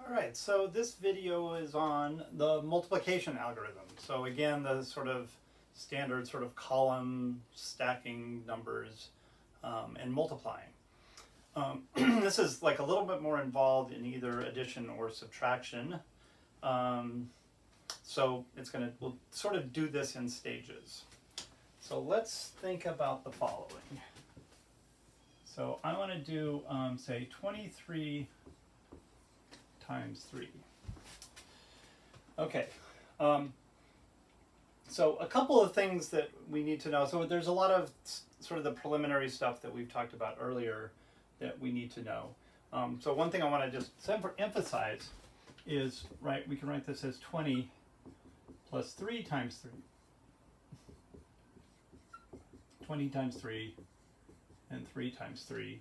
All right, so this video is on the multiplication algorithm. So again, the sort of standard sort of column stacking numbers and multiplying. This is like a little bit more involved in either addition or subtraction. So we'll sort of do this in stages. So let's think about the following. So I want to do, say, 23 times 3. Okay. So a couple of things that we need to know. So there's a lot of sort of the preliminary stuff that we've talked about earlier that we need to know. So one thing I want to just emphasize is, right, we can write this as 20 plus 3 times 3. 20 times 3 and 3 times 3,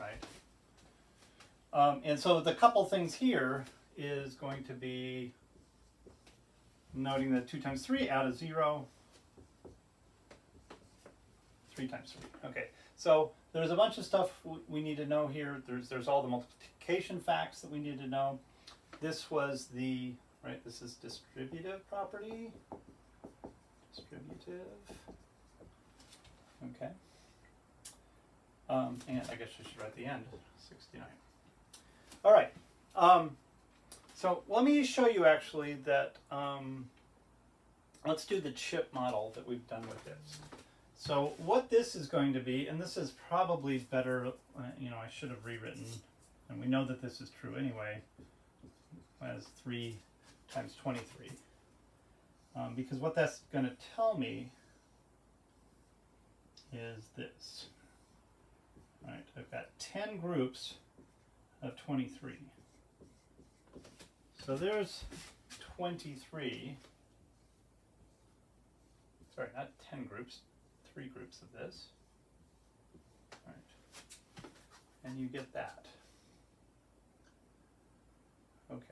right? And so the couple things here is going to be noting that 2 times 3 out of 0, 3 times 3. Okay, so there's a bunch of stuff we need to know here. There's all the multiplication facts that we need to know. This was the, right, this is distributive property. Distributive. Okay. And I guess I should write the end, 69. All right. So let me show you actually that, let's do the chip model that we've done with this. So what this is going to be, and this is probably better, I should have rewritten, and we know that this is true anyway, as 3 times 23. Because what that's going to tell me is this. All right, I've got 10 groups of 23. So there's 23. Sorry, not 10 groups, 3 groups of this. All right. And you get that. Okay.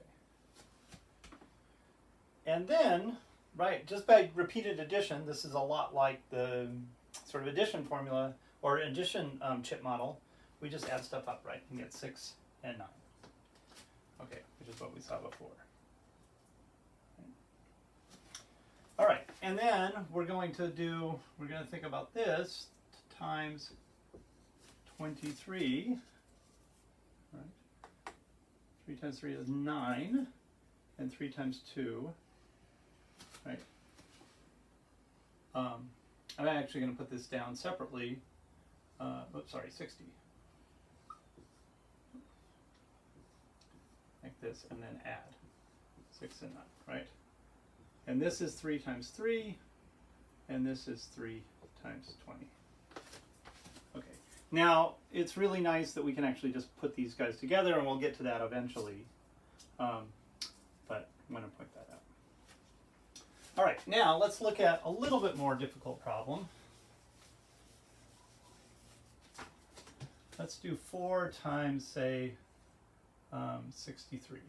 And then, right, just by repeated addition, this is a lot like the sort of addition formula or addition chip model. We just add stuff up, right, and get 6 and 9. Okay, which is what we saw before. All right, and then we're going to think about this times 23. Right? 3 times 3 is 9, and 3 times 2, right? I'm actually going to put this down separately. Oops, sorry, 60. Like this, and then add 6 and 9, right? And this is 3 times 3, and this is 3 times 20. Okay, now it's really nice that we can actually just put these guys together, and we'll get to that eventually. But I'm going to point that out. All right, now let's look at a little bit more difficult problem. Let's do 4 times, say, 63.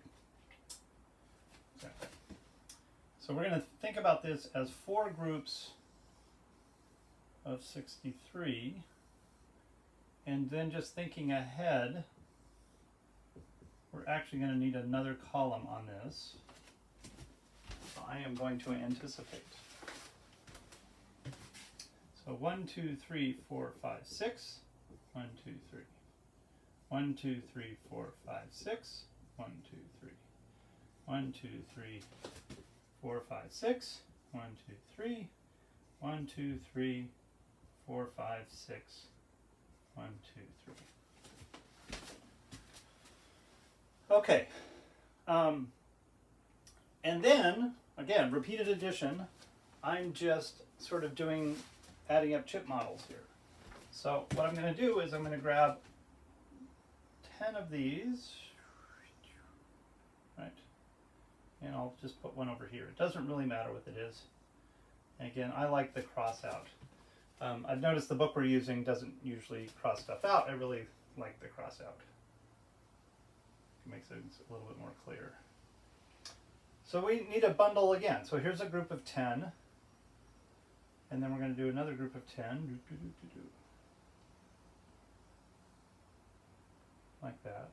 Okay. So we're going to think about this as 4 groups of 63, and then just thinking ahead, we're actually going to need another column on this. So I am going to anticipate. So 1, 2, 3, 4, 5, 6. 1, 2, 3. 1, 2, 3, 4, 5, 6. 1, 2, 3. 1, 2, 3, 4, 5, 6. 1, 2, 3. 1, 2, 3, 4, 5, 6. 1, 2, 3. Okay. And then, again, repeated addition. I'm just sort of adding up chip models here. So what I'm going to do is I'm going to grab 10 of these, right? And I'll just put one over here. It doesn't really matter what it is. And again, I like the cross out. I've noticed the book we're using doesn't usually cross stuff out. I really like the cross out. It makes it a little bit more clear. So we need a bundle again. So here's a group of 10. And then we're going to do another group of 10. Like that.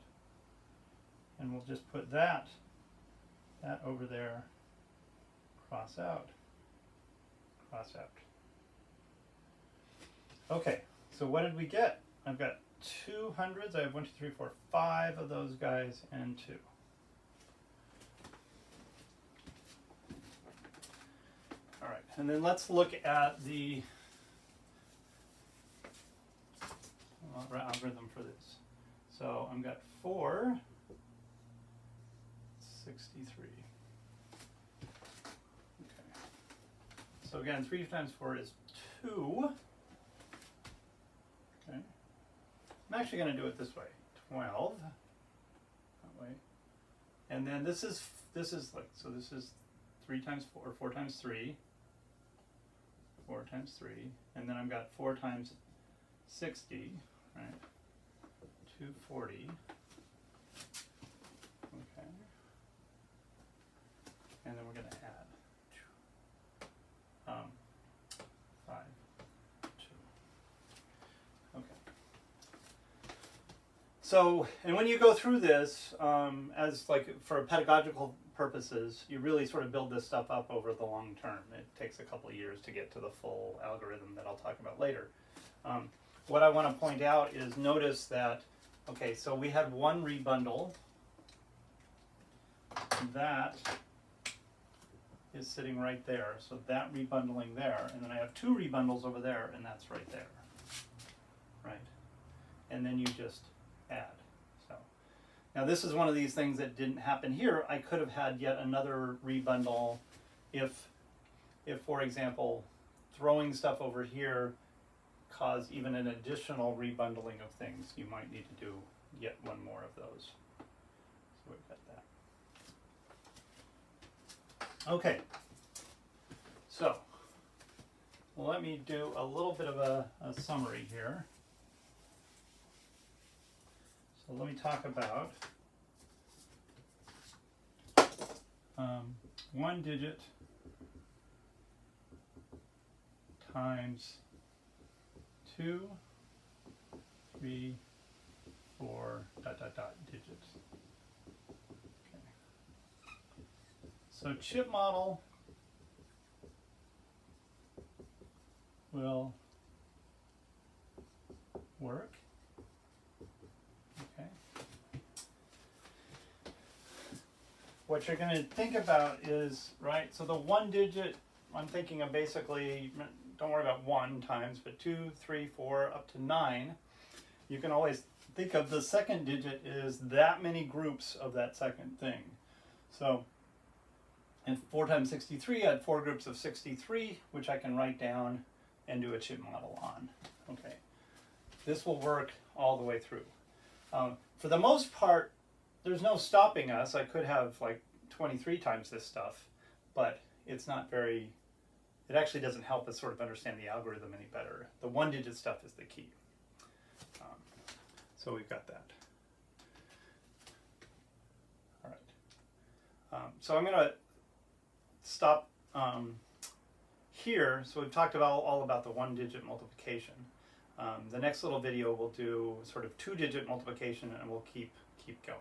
And we'll just put that over there, cross out, cross out. Okay, so what did we get? I've got 2 hundreds. I have 1, 2, 3, 4, 5 of those guys and 2. All right, and then let's look at the algorithm for this. So I've got 4, 63. Okay. So again, 3 times 4 is 2. Okay. I'm actually going to do it this way. 12. That way. And then this is like, so this is 3 times 4, or 4 times 3. 4 times 3. And then I've got 4 times 60, right? 240. Okay. And then we're going to add 5, 2. Okay. So, and when you go through this, as like for pedagogical purposes, you really sort of build this stuff up over the long term. It takes a couple of years to get to the full algorithm that I'll talk about later. What I want to point out is notice that, okay, so we had one rebundle. That is sitting right there. So that rebundling there. And then I have 2 rebundles over there, and that's right there. Right? And then you just add. So now this is one of these things that didn't happen here. I could have had yet another rebundle if for example, throwing stuff over here cause even an additional rebundling of things. You might need to do yet one more of those. So we've got that. Okay. So, well, let me do a little bit of a summary here. So let me talk about 1 digit times 2, 3, 4, ... digits. Okay. So chip model will work. Okay. What you're going to think about is, right, so the 1 digit, I'm thinking of basically, don't worry about 1 times, but 2, 3, 4, up to 9. You can always think of the second digit is that many groups of that second thing. So, and 4 times 63, I had 4 groups of 63, which I can write down and do a chip model on. Okay, this will work all the way through. For the most part, there's no stopping us. I could have like 23 times this stuff, but it's not very, it actually doesn't help us sort of understand the algorithm any better. The 1 digit stuff is the key. So we've got that. All right. So I'm going to stop here. So we've talked about all about the 1 digit multiplication. The next little video we'll do sort of 2 digit multiplication, and we'll keep going.